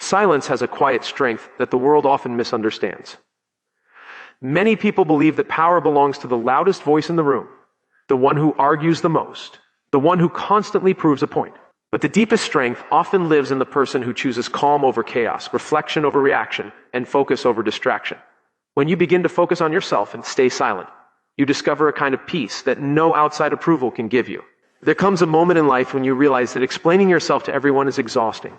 Silence has a quiet strength that the world often misunderstands. Many people believe that power belongs to the loudest voice in the room, the one who argues the most, the one who constantly proves a point. But the deepest strength often lives in the person who chooses calm over chaos, reflection over reaction, and focus over distraction. When you begin to focus on yourself and stay silent, you discover a kind of peace that no outside approval can give you. There comes a moment in life when you realize that explaining yourself to everyone is exhausting.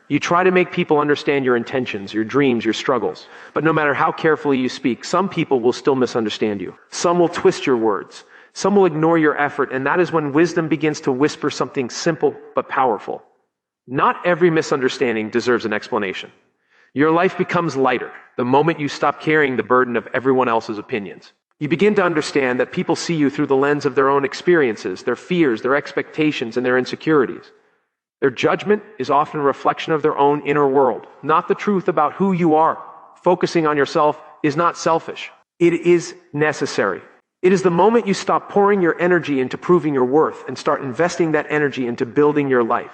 You try to make people understand your intentions, your dreams, your struggles. But no matter how carefully you speak, some people will still misunderstand you. Some will twist your words. Some will ignore your effort, and that is when wisdom begins to whisper something simple but powerful. Not every misunderstanding deserves an explanation. Your life becomes lighter the moment you stop carrying the burden of everyone else's opinions. You begin to understand that people see you through the lens of their own experiences, their fears, their expectations, and their insecurities. Their judgment is often a reflection of their own inner world, not the truth about who you are. Focusing on yourself is not selfish. It is necessary. It is the moment you stop pouring your energy into proving your worth and start investing that energy into building your life.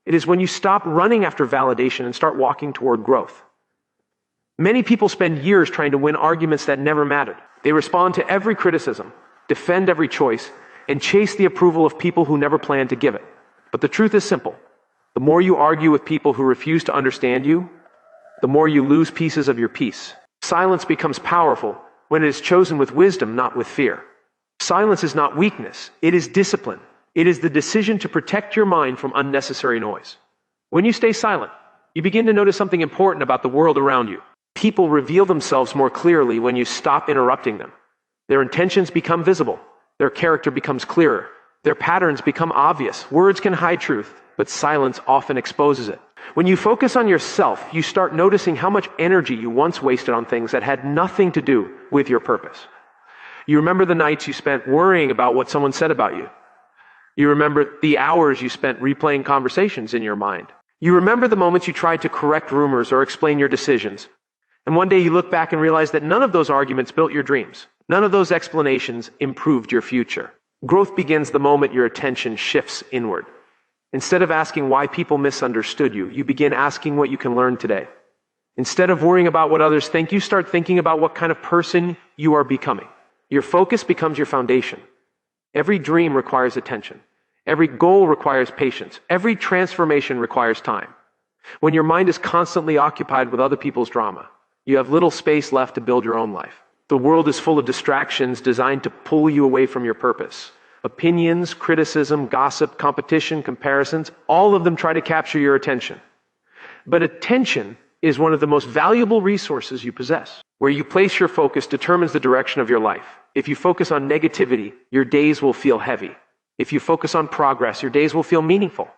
It is when you stop running after validation and start walking toward growth. Many people spend years trying to win arguments that never mattered. They respond to every criticism, defend every choice, and chase the approval of people who never planned to give it. But the truth is simple. The more you argue with people who refuse to understand you, the more you lose pieces of your peace. Silence becomes powerful when it is chosen with wisdom, not with fear. Silence is not weakness. It is discipline. It is the decision to protect your mind from unnecessary noise. When you stay silent, you begin to notice something important about the world around you. People reveal themselves more clearly when you stop interrupting them. Their intentions become visible. Their character becomes clearer. Their patterns become obvious. Words can hide truth, but silence often exposes it. When you focus on yourself, you start noticing how much energy you once wasted on things that had nothing to do with your purpose. You remember the nights you spent worrying about what someone said about you. You remember the hours you spent replaying conversations in your mind. You remember the moments you tried to correct rumors or explain your decisions. And one day you look back and realize that none of those arguments built your dreams. None of those explanations improved your future. Growth begins the moment your attention shifts inward. Instead of asking why people misunderstood you, you begin asking what you can learn today. Instead of worrying about what others think, you start thinking about what kind of person you are becoming. Your focus becomes your foundation. Every dream requires attention. Every goal requires patience. Every transformation requires time. When your mind is constantly occupied with other people's drama, you have little space left to build your own life. The world is full of distractions designed to pull you away from your purpose. Opinions, criticism, gossip, competition, comparisons, all of them try to capture your attention. But attention is one of the most valuable resources you possess. Where you place your focus determines the direction of your life. If you focus on negativity, your days will feel heavy. If you focus on progress, your days will feel meaningful.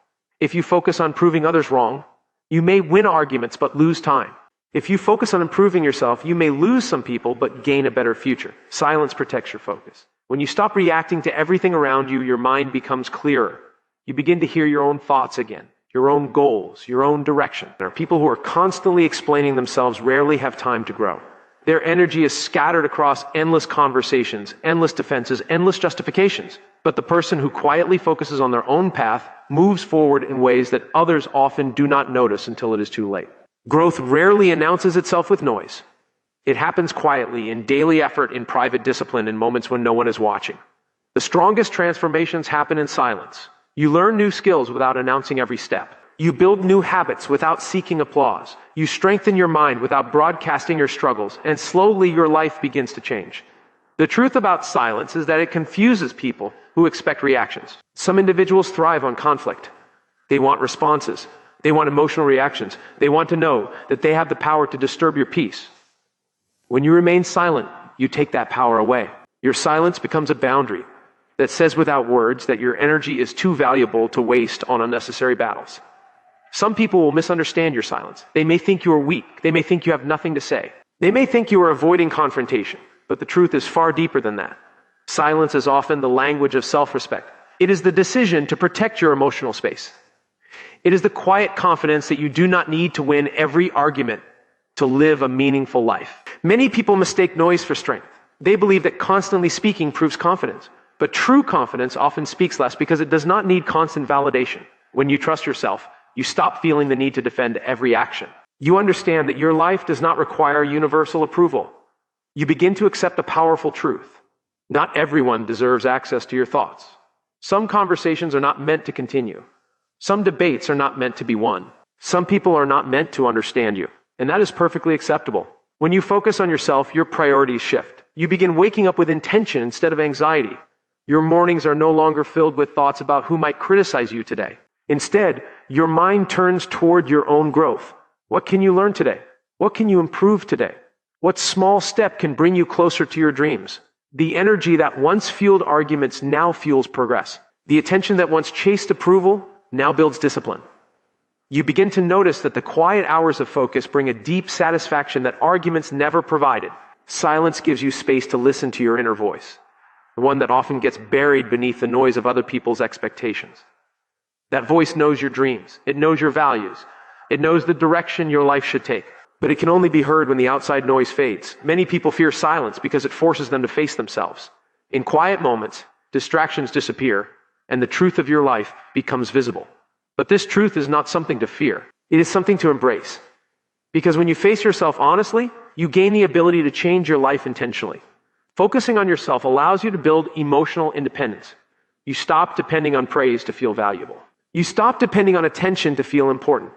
If you focus on proving others wrong, you may win arguments but lose time. If you focus on improving yourself, you may lose some people but gain a better future. Silence protects your focus. When you stop reacting to everything around you, your mind becomes clearer. You begin to hear your own thoughts again, your own goals, your own direction. There are people who are constantly explaining themselves rarely have time to grow. Their energy is scattered across endless conversations, endless defenses, endless justifications. But the person who quietly focuses on their own path moves forward in ways that others often do not notice until it is too late. Growth rarely announces itself with noise. It happens quietly, in daily effort, in private discipline, in moments when no one is watching. The strongest transformations happen in silence. You learn new skills without announcing every step. You build new habits without seeking applause. You strengthen your mind without broadcasting your struggles, and slowly your life begins to change. The truth about silence is that it confuses people who expect reactions. Some individuals thrive on conflict. They want responses. They want emotional reactions. They want to know that they have the power to disturb your peace. When you remain silent, you take that power away. Your silence becomes a boundary that says without words that your energy is too valuable to waste on unnecessary battles. Some people will misunderstand your silence. They may think you are weak. They may think you have nothing to say. They may think you are avoiding confrontation, but the truth is far deeper than that. Silence is often the language of self-respect. It is the decision to protect your emotional space. It is the quiet confidence that you do not need to win every argument to live a meaningful life. Many people mistake noise for strength. They believe that constantly speaking proves confidence. But true confidence often speaks less because it does not need constant validation. When you trust yourself, You stop feeling the need to defend every action. You understand that your life does not require universal approval. You begin to accept a powerful truth. Not everyone deserves access to your thoughts. Some conversations are not meant to continue. Some debates are not meant to be won. Some people are not meant to understand you, and that is perfectly acceptable. When you focus on yourself, your priorities shift. You begin waking up with intention instead of anxiety. Your mornings are no longer filled with thoughts about who might criticize you today. Instead, your mind turns toward your own growth. What can you learn today? What can you improve today? What small step can bring you closer to your dreams? The energy that once fueled arguments now fuels progress. The attention that once chased approval now builds discipline. You begin to notice that the quiet hours of focus bring a deep satisfaction that arguments never provided. Silence gives you space to listen to your inner voice, the one that often gets buried beneath the noise of other people's expectations. That voice knows your dreams. It knows your values. It knows the direction your life should take. But it can only be heard when the outside noise fades. Many people fear silence because it forces them to face themselves. In quiet moments, distractions disappear, and the truth of your life becomes visible. But this truth is not something to fear. It is something to embrace. Because when you face yourself honestly, you gain the ability to change your life intentionally. Focusing on yourself allows you to build emotional independence. You stop depending on praise to feel valuable. You stop depending on attention to feel important.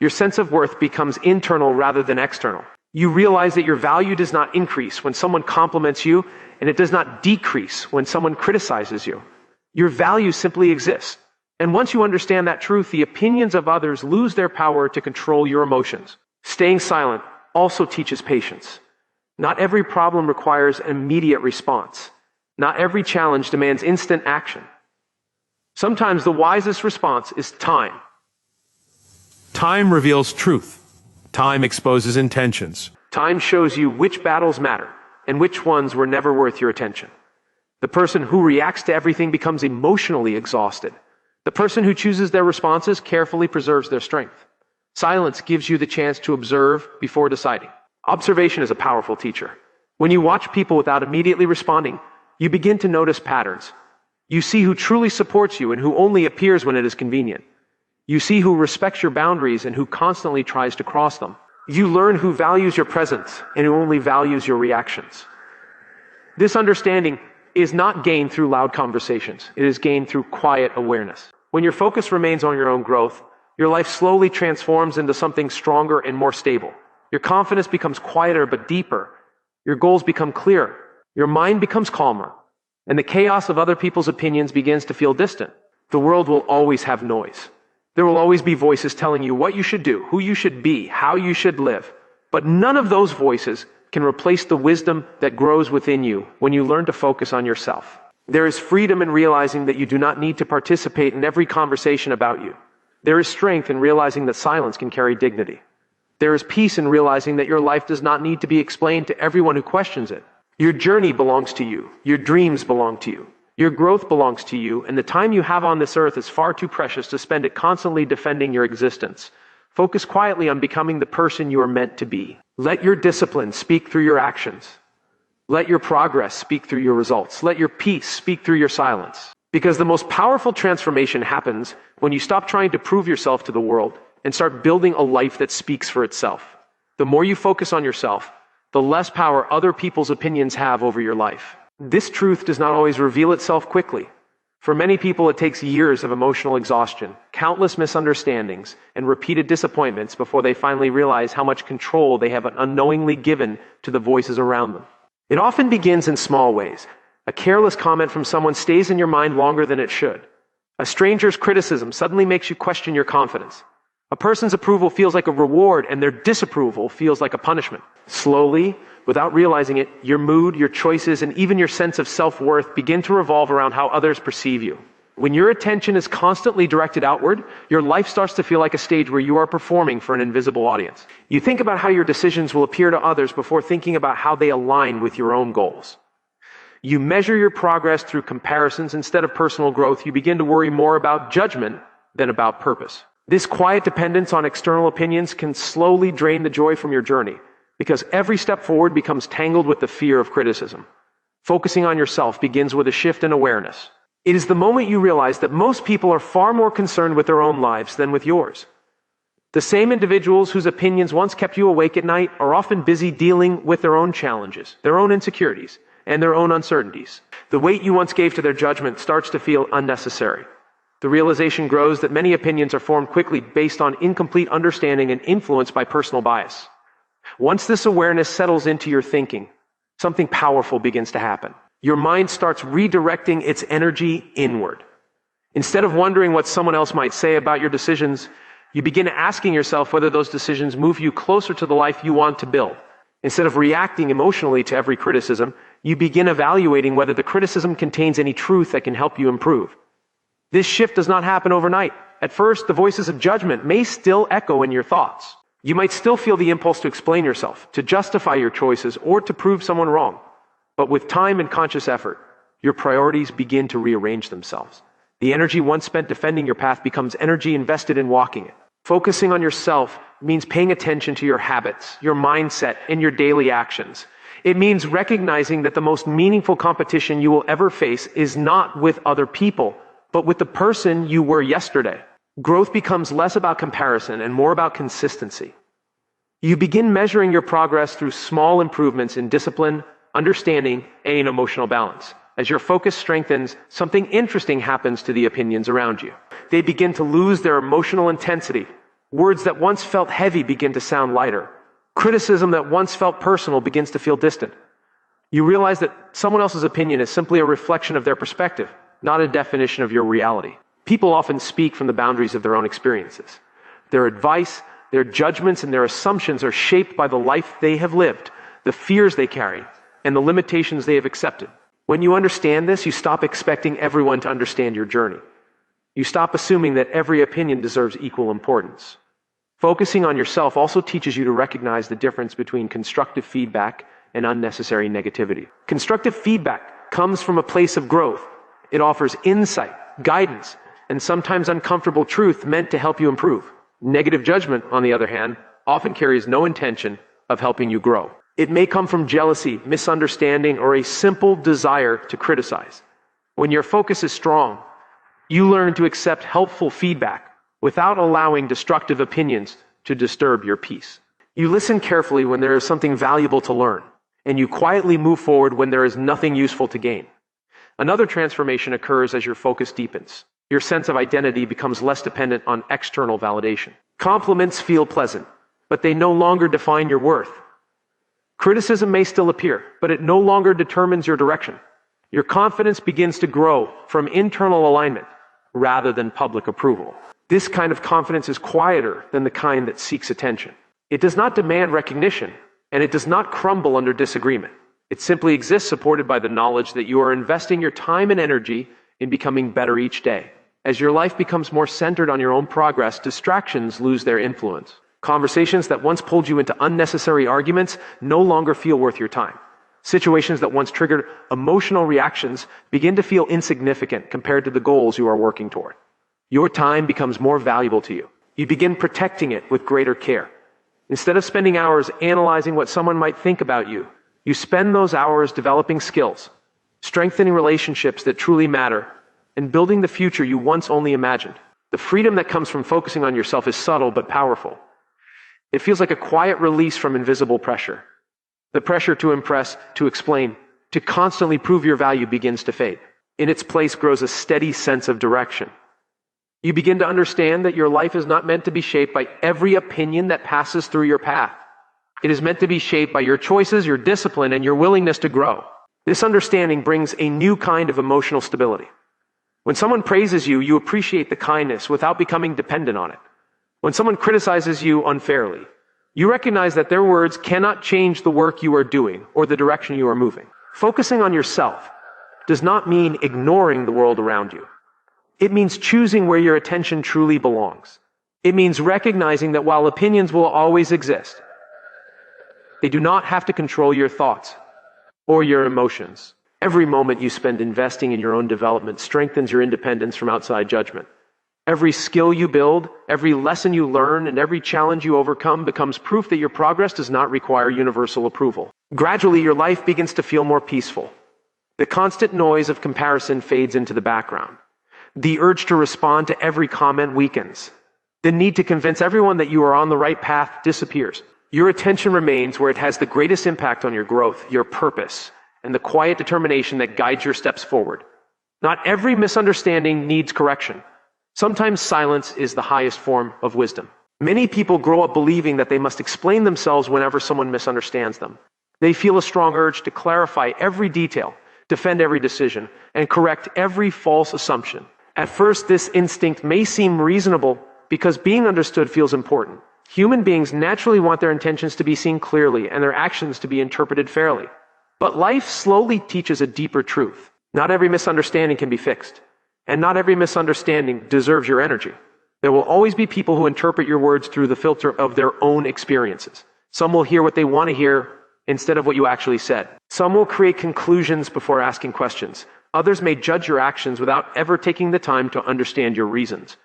Your sense of worth becomes internal rather than external. You realize that your value does not increase when someone compliments you, and it does not decrease when someone criticizes you. Your value simply exists. And once you understand that truth, the opinions of others lose their power to control your emotions. Staying silent also teaches patience. Not every problem requires an immediate response. Not every challenge demands instant action. Sometimes the wisest response is time. Time reveals truth. Time exposes intentions. Time shows you which battles matter and which ones were never worth your attention. The person who reacts to everything becomes emotionally exhausted. The person who chooses their responses carefully preserves their strength. Silence gives you the chance to observe before deciding. Observation is a powerful teacher. When you watch people without immediately responding, you begin to notice patterns. You see who truly supports you and who only appears when it is convenient. You see who respects your boundaries and who constantly tries to cross them. You learn who values your presence and who only values your reactions. This understanding is not gained through loud conversations. It is gained through quiet awareness. When your focus remains on your own growth, your life slowly transforms into something stronger and more stable. Your confidence becomes quieter but deeper. Your goals become clearer. Your mind becomes calmer. And the chaos of other people's opinions begins to feel distant. The world will always have noise. There will always be voices telling you what you should do, who you should be, how you should live. But none of those voices can replace the wisdom that grows within you when you learn to focus on yourself. There is freedom in realizing that you do not need to participate in every conversation about you. There is strength in realizing that silence can carry dignity. There is peace in realizing that your life does not need to be explained to everyone who questions it. Your journey belongs to you. Your dreams belong to you. Your growth belongs to you, and the time you have on this earth is far too precious to spend it constantly defending your existence. Focus quietly on becoming the person you are meant to be. Let your discipline speak through your actions. Let your progress speak through your results. Let your peace speak through your silence. Because the most powerful transformation happens when you stop trying to prove yourself to the world and start building a life that speaks for itself. The more you focus on yourself, the less power other people's opinions have over your life. This truth does not always reveal itself quickly. For many people, it takes years of emotional exhaustion, countless misunderstandings, and repeated disappointments before they finally realize how much control they have unknowingly given to the voices around them. It often begins in small ways. A careless comment from someone stays in your mind longer than it should. A stranger's criticism suddenly makes you question your confidence. A person's approval feels like a reward, and their disapproval feels like a punishment. Slowly, without realizing it, your mood, your choices, and even your sense of self-worth begin to revolve around how others perceive you. When your attention is constantly directed outward, your life starts to feel like a stage where you are performing for an invisible audience. You think about how your decisions will appear to others before thinking about how they align with your own goals. You measure your progress through comparisons instead of personal growth. You begin to worry more about judgment than about purpose. This quiet dependence on external opinions can slowly drain the joy from your journey, because every step forward becomes tangled with the fear of criticism. Focusing on yourself begins with a shift in awareness. It is the moment you realize that most people are far more concerned with their own lives than with yours. The same individuals whose opinions once kept you awake at night are often busy dealing with their own challenges, their own insecurities, and their own uncertainties. The weight you once gave to their judgment starts to feel unnecessary. The realization grows that many opinions are formed quickly based on incomplete understanding and influenced by personal bias. Once this awareness settles into your thinking, something powerful begins to happen. Your mind starts redirecting its energy inward. Instead of wondering what someone else might say about your decisions, you begin asking yourself whether those decisions move you closer to the life you want to build. Instead of reacting emotionally to every criticism, you begin evaluating whether the criticism contains any truth that can help you improve. This shift does not happen overnight. At first, the voices of judgment may still echo in your thoughts. You might still feel the impulse to explain yourself, to justify your choices, or to prove someone wrong. But with time and conscious effort, your priorities begin to rearrange themselves. The energy once spent defending your path becomes energy invested in walking it. Focusing on yourself means paying attention to your habits, your mindset, and your daily actions. It means recognizing that the most meaningful competition you will ever face is not with other people, but with the person you were yesterday. Growth becomes less about comparison and more about consistency. You begin measuring your progress through small improvements in discipline, understanding, and emotional balance. As your focus strengthens, something interesting happens to the opinions around you. They begin to lose their emotional intensity. Words that once felt heavy begin to sound lighter. Criticism that once felt personal begins to feel distant. You realize that someone else's opinion is simply a reflection of their perspective, not a definition of your reality. People often speak from the boundaries of their own experiences. Their advice, their judgments, and their assumptions are shaped by the life they have lived, the fears they carry, and the limitations they have accepted. When you understand this, you stop expecting everyone to understand your journey. You stop assuming that every opinion deserves equal importance. Focusing on yourself also teaches you to recognize the difference between constructive feedback and unnecessary negativity. Constructive feedback comes from a place of growth. It offers insight, guidance, and sometimes uncomfortable truth meant to help you improve. Negative judgment, on the other hand, often carries no intention of helping you grow. It may come from jealousy, misunderstanding, or a simple desire to criticize. When your focus is strong, you learn to accept helpful feedback without allowing destructive opinions to disturb your peace. You listen carefully when there is something valuable to learn, and you quietly move forward when there is nothing useful to gain. Another transformation occurs as your focus deepens. Your sense of identity becomes less dependent on external validation. Compliments feel pleasant, but they no longer define your worth. Criticism may still appear, but it no longer determines your direction. Your confidence begins to grow from internal alignment rather than public approval. This kind of confidence is quieter than the kind that seeks attention. It does not demand recognition, and it does not crumble under disagreement. It simply exists supported by the knowledge that you are investing your time and energy in becoming better each day. As your life becomes more centered on your own progress, distractions lose their influence. Conversations that once pulled you into unnecessary arguments no longer feel worth your time. Situations that once triggered emotional reactions begin to feel insignificant compared to the goals you are working toward. Your time becomes more valuable to you. You begin protecting it with greater care. Instead of spending hours analyzing what someone might think about you, you spend those hours developing skills, strengthening relationships that truly matter, and building the future you once only imagined. The freedom that comes from focusing on yourself is subtle but powerful. It feels like a quiet release from invisible pressure. The pressure to impress, to explain, to constantly prove your value begins to fade. In its place grows a steady sense of direction. You begin to understand that your life is not meant to be shaped by every opinion that passes through your path. It is meant to be shaped by your choices, your discipline, and your willingness to grow. This understanding brings a new kind of emotional stability. When someone praises you, you appreciate the kindness without becoming dependent on it. When someone criticizes you unfairly, you recognize that their words cannot change the work you are doing or the direction you are moving. Focusing on yourself does not mean ignoring the world around you. It means choosing where your attention truly belongs. It means recognizing that while opinions will always exist, they do not have to control your thoughts or your emotions. Every moment you spend investing in your own development strengthens your independence from outside judgment. Every skill you build, every lesson you learn, and every challenge you overcome becomes proof that your progress does not require universal approval. Gradually, your life begins to feel more peaceful. The constant noise of comparison fades into the background. The urge to respond to every comment weakens. The need to convince everyone that you are on the right path disappears. Your attention remains where it has the greatest impact on your growth, your purpose, and the quiet determination that guides your steps forward. Not every misunderstanding needs correction. Sometimes silence is the highest form of wisdom. Many people grow up believing that they must explain themselves whenever someone misunderstands them. They feel a strong urge to clarify every detail, defend every decision, and correct every false assumption. At first, this instinct may seem reasonable because being understood feels important. Human beings naturally want their intentions to be seen clearly and their actions to be interpreted fairly. But life slowly teaches a deeper truth. Not every misunderstanding can be fixed, and not every misunderstanding deserves your energy. There will always be people who interpret your words through the filter of their own experiences. Some will hear what they want to hear instead of what you actually said. Some will create conclusions before asking questions. Others may judge your actions without ever taking the time to understand your reasons.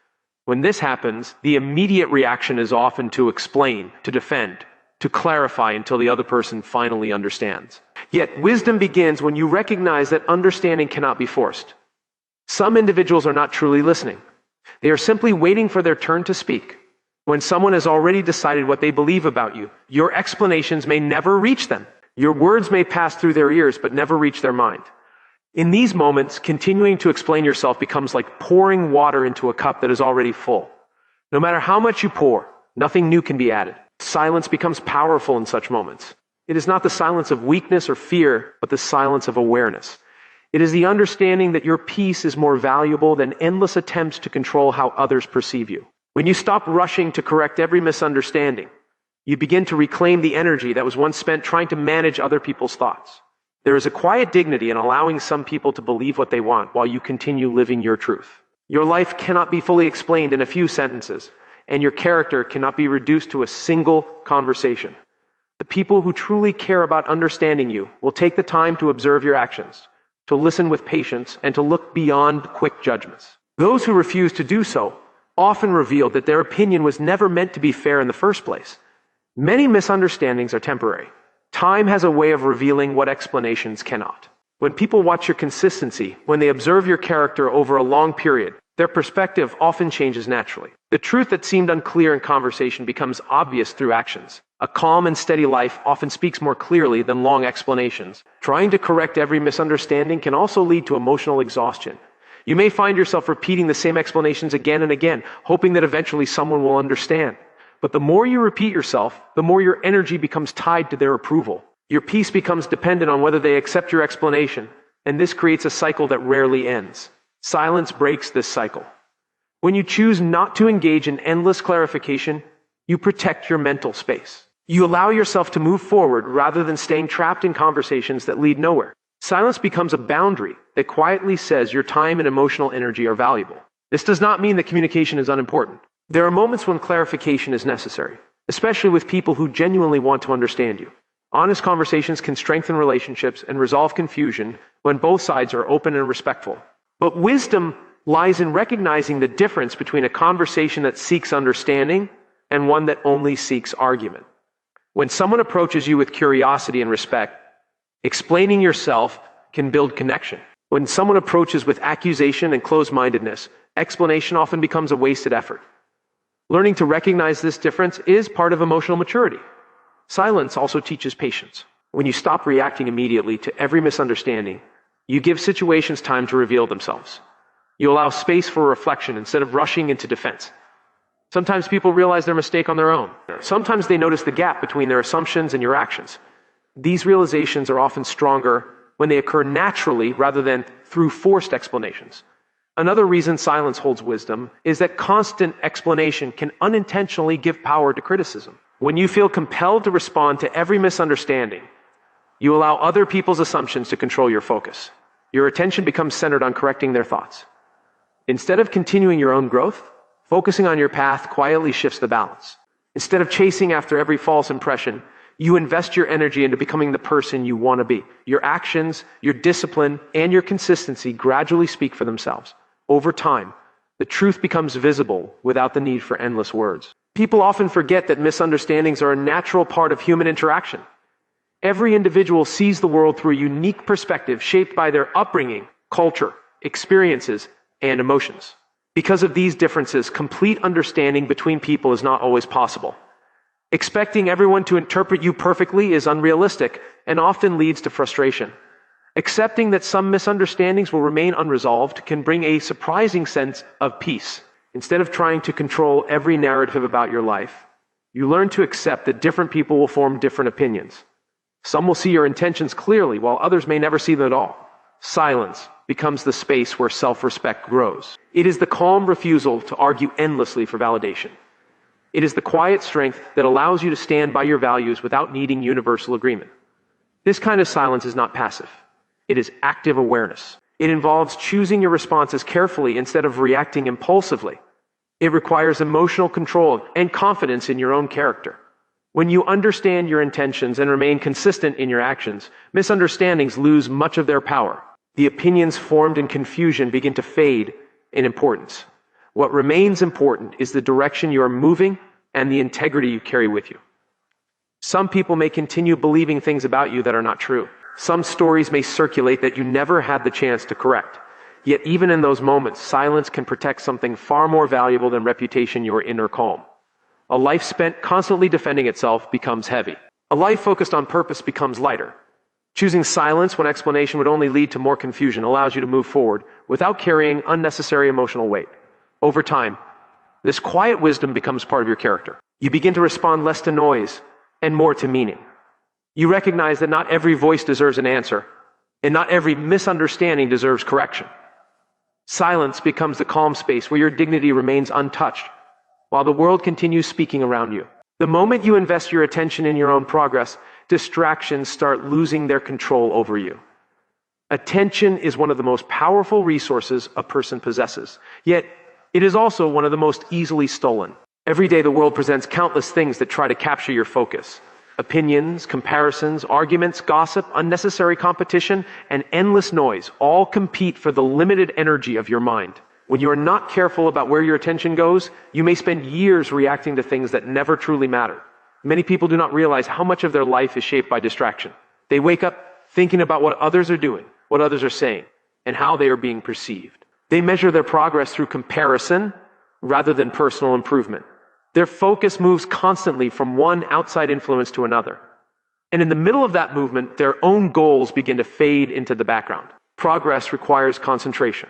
When this happens, the immediate reaction is often to explain, to defend, to clarify until the other person finally understands. Yet wisdom begins when you recognize that understanding cannot be forced. Some individuals are not truly listening. They are simply waiting for their turn to speak. When someone has already decided what they believe about you, your explanations may never reach them. Your words may pass through their ears but never reach their mind. In these moments, continuing to explain yourself becomes like pouring water into a cup that is already full. No matter how much you pour, nothing new can be added. Silence becomes powerful in such moments. It is not the silence of weakness or fear, but the silence of awareness. It is the understanding that your peace is more valuable than endless attempts to control how others perceive you. When you stop rushing to correct every misunderstanding, you begin to reclaim the energy that was once spent trying to manage other people's thoughts. There is a quiet dignity in allowing some people to believe what they want while you continue living your truth. Your life cannot be fully explained in a few sentences, and your character cannot be reduced to a single conversation. The people who truly care about understanding you will take the time to observe your actions, to listen with patience, and to look beyond quick judgments. Those who refuse to do so often reveal that their opinion was never meant to be fair in the first place. Many misunderstandings are temporary. Time has a way of revealing what explanations cannot. When people watch your consistency, when they observe your character over a long period, their perspective often changes naturally. The truth that seemed unclear in conversation becomes obvious through actions. A calm and steady life often speaks more clearly than long explanations. Trying to correct every misunderstanding can also lead to emotional exhaustion. You may find yourself repeating the same explanations again and again, hoping that eventually someone will understand. But the more you repeat yourself, the more your energy becomes tied to their approval. Your peace becomes dependent on whether they accept your explanation, and this creates a cycle that rarely ends. Silence breaks this cycle. When you choose not to engage in endless clarification, you protect your mental space. You allow yourself to move forward rather than staying trapped in conversations that lead nowhere. Silence becomes a boundary that quietly says your time and emotional energy are valuable. This does not mean that communication is unimportant. There are moments when clarification is necessary, especially with people who genuinely want to understand you. Honest conversations can strengthen relationships and resolve confusion when both sides are open and respectful. But wisdom lies in recognizing the difference between a conversation that seeks understanding and one that only seeks argument. When someone approaches you with curiosity and respect, explaining yourself can build connection. When someone approaches with accusation and closed-mindedness, explanation often becomes a wasted effort. Learning to recognize this difference is part of emotional maturity. Silence also teaches patience. When you stop reacting immediately to every misunderstanding, you give situations time to reveal themselves. You allow space for reflection instead of rushing into defense. Sometimes people realize their mistake on their own. Sometimes they notice the gap between their assumptions and your actions. These realizations are often stronger when they occur naturally rather than through forced explanations. Another reason silence holds wisdom is that constant explanation can unintentionally give power to criticism. When you feel compelled to respond to every misunderstanding, you allow other people's assumptions to control your focus. Your attention becomes centered on correcting their thoughts. Instead of continuing your own growth, focusing on your path quietly shifts the balance. Instead of chasing after every false impression, you invest your energy into becoming the person you want to be. Your actions, your discipline, and your consistency gradually speak for themselves. Over time, the truth becomes visible without the need for endless words. People often forget that misunderstandings are a natural part of human interaction. Every individual sees the world through a unique perspective shaped by their upbringing, culture, experiences, and emotions. Because of these differences, complete understanding between people is not always possible. Expecting everyone to interpret you perfectly is unrealistic and often leads to frustration. Accepting that some misunderstandings will remain unresolved can bring a surprising sense of peace. Instead of trying to control every narrative about your life, you learn to accept that different people will form different opinions. Some will see your intentions clearly, while others may never see them at all. Silence becomes the space where self-respect grows. It is the calm refusal to argue endlessly for validation. It is the quiet strength that allows you to stand by your values without needing universal agreement. This kind of silence is not passive. It is active awareness. It involves choosing your responses carefully instead of reacting impulsively. It requires emotional control and confidence in your own character. When you understand your intentions and remain consistent in your actions, misunderstandings lose much of their power. The opinions formed in confusion begin to fade in importance. What remains important is the direction you are moving and the integrity you carry with you. Some people may continue believing things about you that are not true. Some stories may circulate that you never had the chance to correct. Yet even in those moments, silence can protect something far more valuable than reputation: your inner calm. A life spent constantly defending itself becomes heavy. A life focused on purpose becomes lighter. Choosing silence when explanation would only lead to more confusion allows you to move forward without carrying unnecessary emotional weight. Over time, this quiet wisdom becomes part of your character. You begin to respond less to noise and more to meaning. You recognize that not every voice deserves an answer, and not every misunderstanding deserves correction. Silence becomes the calm space where your dignity remains untouched, while the world continues speaking around you. The moment you invest your attention in your own progress, distractions start losing their control over you. Attention is one of the most powerful resources a person possesses, yet it is also one of the most easily stolen. Every day the world presents countless things that try to capture your focus. Opinions, comparisons, arguments, gossip, unnecessary competition, and endless noise all compete for the limited energy of your mind. When you are not careful about where your attention goes, you may spend years reacting to things that never truly matter. Many people do not realize how much of their life is shaped by distraction. They wake up thinking about what others are doing, what others are saying, and how they are being perceived. They measure their progress through comparison rather than personal improvement. Their focus moves constantly from one outside influence to another. And in the middle of that movement, their own goals begin to fade into the background. Progress requires concentration.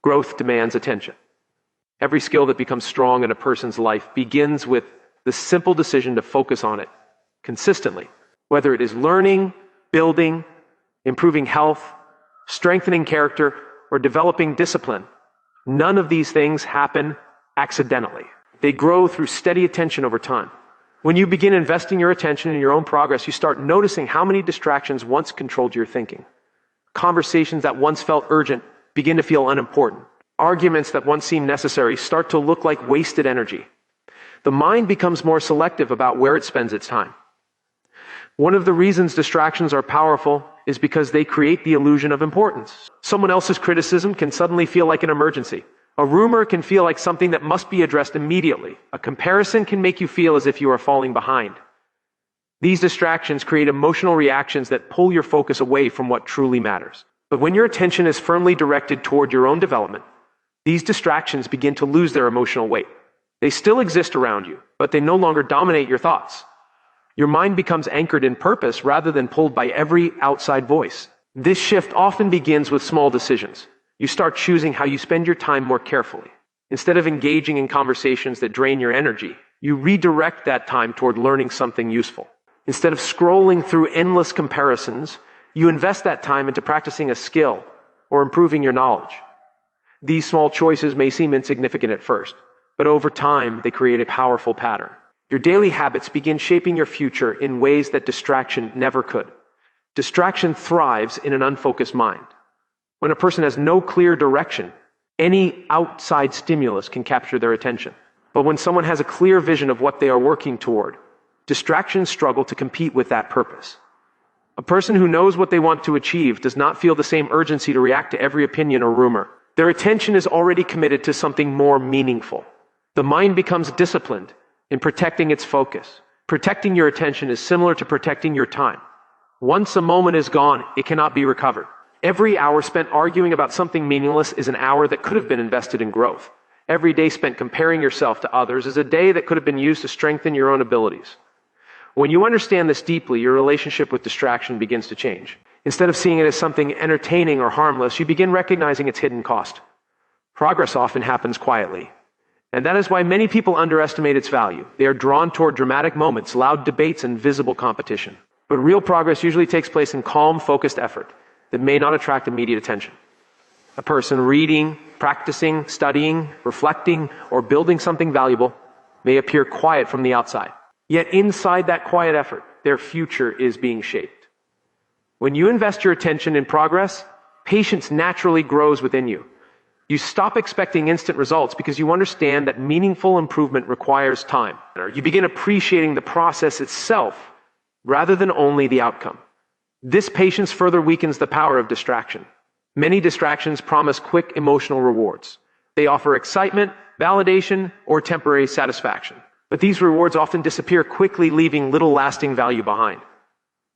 Growth demands attention. Every skill that becomes strong in a person's life begins with the simple decision to focus on it consistently. Whether it is learning, building, improving health, strengthening character, or developing discipline, none of these things happen accidentally. They grow through steady attention over time. When you begin investing your attention in your own progress, you start noticing how many distractions once controlled your thinking. Conversations that once felt urgent begin to feel unimportant. Arguments that once seemed necessary start to look like wasted energy. The mind becomes more selective about where it spends its time. One of the reasons distractions are powerful is because they create the illusion of importance. Someone else's criticism can suddenly feel like an emergency. A rumor can feel like something that must be addressed immediately. A comparison can make you feel as if you are falling behind. These distractions create emotional reactions that pull your focus away from what truly matters. But when your attention is firmly directed toward your own development, these distractions begin to lose their emotional weight. They still exist around you, but they no longer dominate your thoughts. Your mind becomes anchored in purpose rather than pulled by every outside voice. This shift often begins with small decisions. You start choosing how you spend your time more carefully. Instead of engaging in conversations that drain your energy, you redirect that time toward learning something useful. Instead of scrolling through endless comparisons, you invest that time into practicing a skill or improving your knowledge. These small choices may seem insignificant at first, but over time, they create a powerful pattern. Your daily habits begin shaping your future in ways that distraction never could. Distraction thrives in an unfocused mind. When a person has no clear direction, any outside stimulus can capture their attention. But when someone has a clear vision of what they are working toward, distractions struggle to compete with that purpose. A person who knows what they want to achieve does not feel the same urgency to react to every opinion or rumor. Their attention is already committed to something more meaningful. The mind becomes disciplined in protecting its focus. Protecting your attention is similar to protecting your time. Once a moment is gone, it cannot be recovered. Every hour spent arguing about something meaningless is an hour that could have been invested in growth. Every day spent comparing yourself to others is a day that could have been used to strengthen your own abilities. When you understand this deeply, your relationship with distraction begins to change. Instead of seeing it as something entertaining or harmless, you begin recognizing its hidden cost. Progress often happens quietly, and that is why many people underestimate its value. They are drawn toward dramatic moments, loud debates, and visible competition. But real progress usually takes place in calm, focused effort that may not attract immediate attention. A person reading, practicing, studying, reflecting, or building something valuable may appear quiet from the outside. Yet inside that quiet effort, their future is being shaped. When you invest your attention in progress, patience naturally grows within you. You stop expecting instant results because you understand that meaningful improvement requires time. You begin appreciating the process itself rather than only the outcome. This patience further weakens the power of distraction. Many distractions promise quick emotional rewards. They offer excitement, validation, or temporary satisfaction. But these rewards often disappear quickly, leaving little lasting value behind.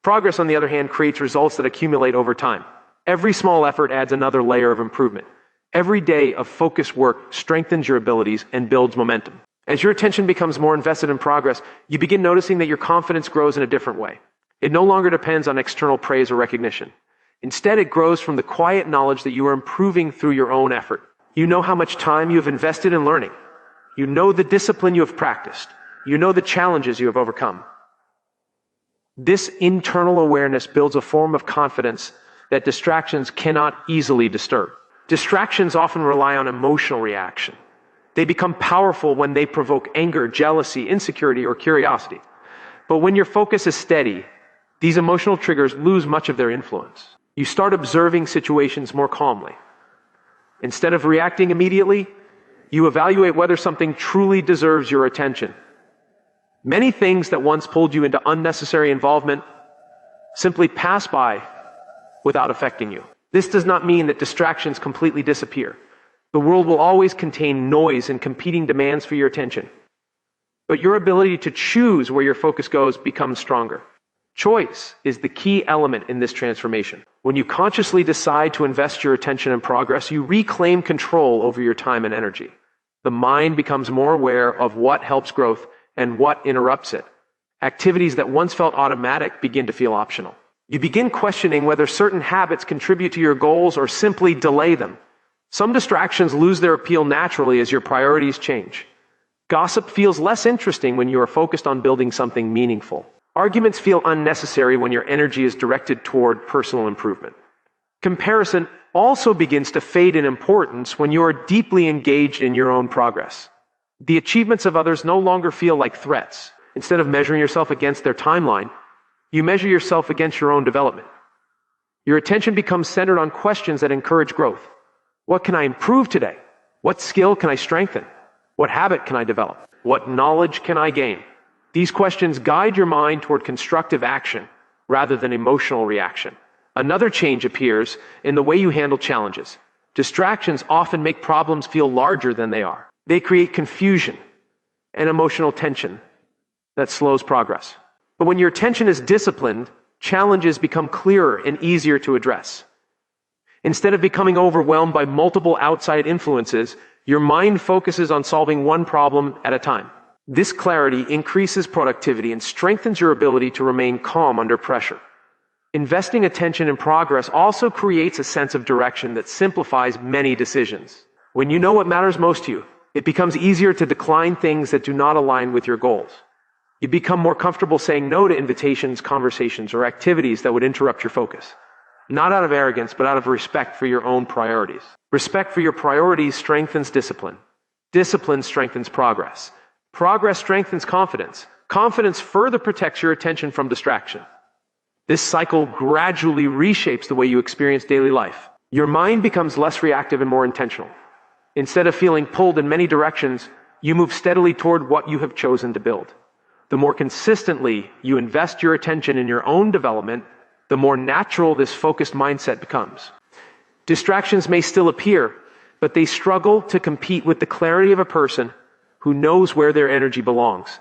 Progress, on the other hand, creates results that accumulate over time. Every small effort adds another layer of improvement. Every day of focused work strengthens your abilities and builds momentum. As your attention becomes more invested in progress, you begin noticing that your confidence grows in a different way. It no longer depends on external praise or recognition. Instead, it grows from the quiet knowledge that you are improving through your own effort. You know how much time you have invested in learning. You know the discipline you have practiced. You know the challenges you have overcome. This internal awareness builds a form of confidence that distractions cannot easily disturb. Distractions often rely on emotional reaction. They become powerful when they provoke anger, jealousy, insecurity, or curiosity. But when your focus is steady, these emotional triggers lose much of their influence. You start observing situations more calmly. Instead of reacting immediately, you evaluate whether something truly deserves your attention. Many things that once pulled you into unnecessary involvement simply pass by without affecting you. This does not mean that distractions completely disappear. The world will always contain noise and competing demands for your attention. But your ability to choose where your focus goes becomes stronger. Choice is the key element in this transformation. When you consciously decide to invest your attention in progress, you reclaim control over your time and energy. The mind becomes more aware of what helps growth and what interrupts it. Activities that once felt automatic begin to feel optional. You begin questioning whether certain habits contribute to your goals or simply delay them. Some distractions lose their appeal naturally as your priorities change. Gossip feels less interesting when you are focused on building something meaningful. Arguments feel unnecessary when your energy is directed toward personal improvement. Comparison also begins to fade in importance when you are deeply engaged in your own progress. The achievements of others no longer feel like threats. Instead of measuring yourself against their timeline, you measure yourself against your own development. Your attention becomes centered on questions that encourage growth. What can I improve today? What skill can I strengthen? What habit can I develop? What knowledge can I gain? These questions guide your mind toward constructive action rather than emotional reaction. Another change appears in the way you handle challenges. Distractions often make problems feel larger than they are. They create confusion and emotional tension that slows progress. But when your attention is disciplined, challenges become clearer and easier to address. Instead of becoming overwhelmed by multiple outside influences, your mind focuses on solving one problem at a time. This clarity increases productivity and strengthens your ability to remain calm under pressure. Investing attention in progress also creates a sense of direction that simplifies many decisions. When you know what matters most to you, it becomes easier to decline things that do not align with your goals. You become more comfortable saying no to invitations, conversations, or activities that would interrupt your focus. Not out of arrogance, but out of respect for your own priorities. Respect for your priorities strengthens discipline. Discipline strengthens progress. Progress strengthens confidence. Confidence further protects your attention from distraction. This cycle gradually reshapes the way you experience daily life. Your mind becomes less reactive and more intentional. Instead of feeling pulled in many directions, you move steadily toward what you have chosen to build. The more consistently you invest your attention in your own development, the more natural this focused mindset becomes. Distractions may still appear, but they struggle to compete with the clarity of a person who knows where their energy belongs.